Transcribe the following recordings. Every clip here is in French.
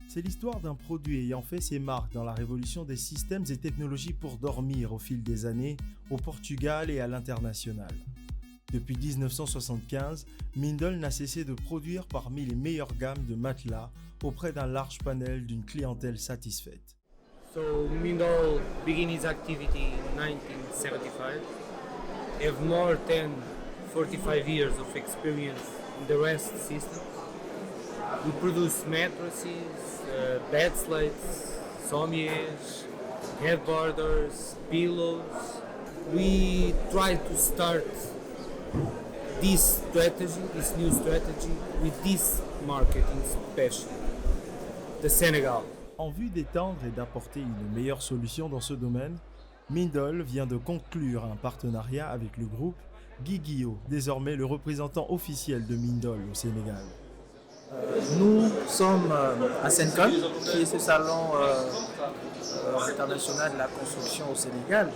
C'est l'histoire d'un produit ayant fait ses marques dans la révolution des systèmes et technologies pour dormir au fil des années au Portugal et à l'international. Depuis 1975, Mindol n'a cessé de produire parmi les meilleures gammes de matelas auprès d'un large panel d'une clientèle satisfaite. So Mindol began its activity in 1975. Have more than 45 years of experience in the rest system. We produce mattresses, bed slates, sommiers, headboarders, pillows. We try to start this new strategy, with this market in special, the Senegal. En vue d'étendre et d'apporter une meilleure solution dans ce domaine, Mindol vient de conclure un partenariat avec le groupe Guigio, désormais le représentant officiel de Mindol au Sénégal. Nous sommes à Sencon, qui est ce salon international de la construction au Sénégal.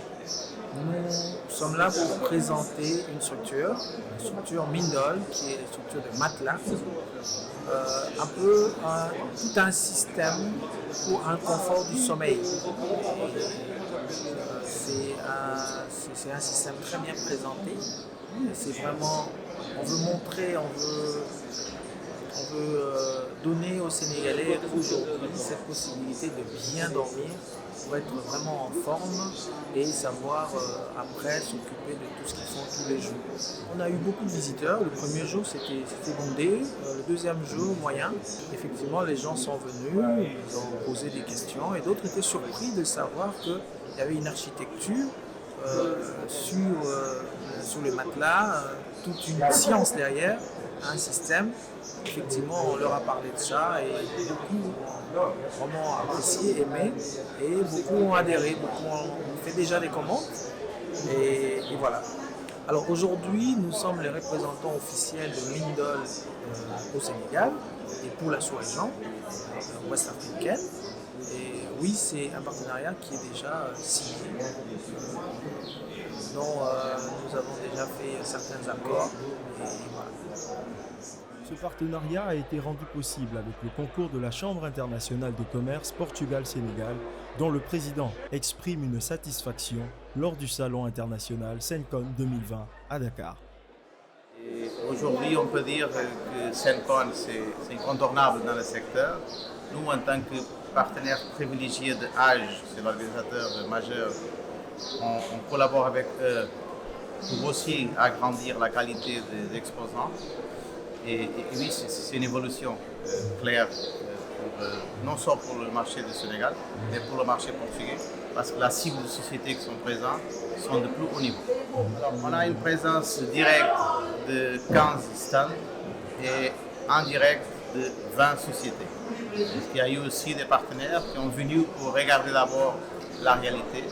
Nous sommes là pour présenter une structure, la structure Mindol, qui est une structure de matelas, tout un système pour un confort du sommeil. C'est un système très bien présenté. C'est vraiment, on veut montrer, on veut donner aux Sénégalais aujourd'hui cette possibilité de bien dormir pour être vraiment en forme et savoir après s'occuper de tout ce qu'ils font tous les jours. On a eu beaucoup de visiteurs. Le premier jour c'était bondé, le deuxième jour moyen. Effectivement les gens sont venus, ils ont posé des questions et d'autres étaient surpris de savoir qu'il y avait une architecture sur les matelas, toute une science derrière, un système. Effectivement, on leur a parlé de ça et beaucoup ont vraiment apprécié, aimé et beaucoup ont adhéré, beaucoup ont fait déjà des commandes et voilà. Alors aujourd'hui, nous sommes les représentants officiels de Mindol au Sénégal et pour la sous-région ouest africaine. Et oui, c'est un partenariat qui est déjà signé, dont nous avons déjà fait certains accords et voilà. Ce partenariat a été rendu possible avec le concours de la Chambre internationale de commerce Portugal-Sénégal, dont le président exprime une satisfaction lors du Salon international Sencon 2020 à Dakar. Et aujourd'hui, on peut dire que Sencon, c'est incontournable dans le secteur. Nous, en tant que partenaire privilégié de Age, c'est l'organisateur majeur, on collabore avec eux pour aussi agrandir la qualité des exposants. Et oui, c'est une évolution claire, non seulement pour le marché du Sénégal, mais pour le marché portugais, parce que la cible de sociétés qui sont présentes sont de plus haut niveau. Alors, on a une présence directe de 15 stands et indirect de 20 sociétés. Il y a eu aussi des partenaires qui ont venu pour regarder d'abord la réalité.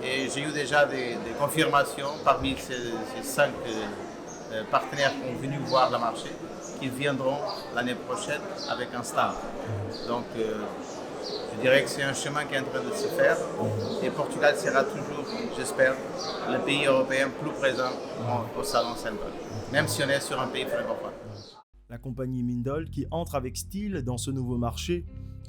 Et j'ai eu déjà des confirmations parmi ces 5 partenaires qui ont venu voir le marché, qui viendront l'année prochaine avec un stand. Donc je dirais que c'est un chemin qui est en train de se faire et Portugal sera toujours, j'espère, le pays européen plus présent au Salon Sencon, même si on est sur un pays francophone. La compagnie Mindol, qui entre avec style dans ce nouveau marché,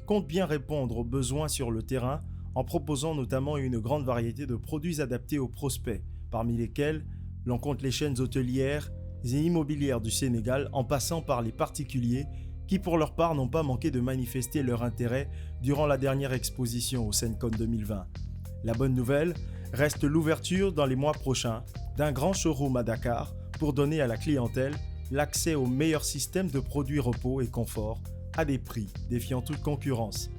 compte bien répondre aux besoins sur le terrain en proposant notamment une grande variété de produits adaptés aux prospects, parmi lesquels l'on compte les chaînes hôtelières et immobilières du Sénégal en passant par les particuliers qui pour leur part n'ont pas manqué de manifester leur intérêt durant la dernière exposition au Sencon 2020. La bonne nouvelle reste l'ouverture dans les mois prochains d'un grand showroom à Dakar pour donner à la clientèle l'accès aux meilleurs systèmes de produits repos et confort à des prix défiant toute concurrence.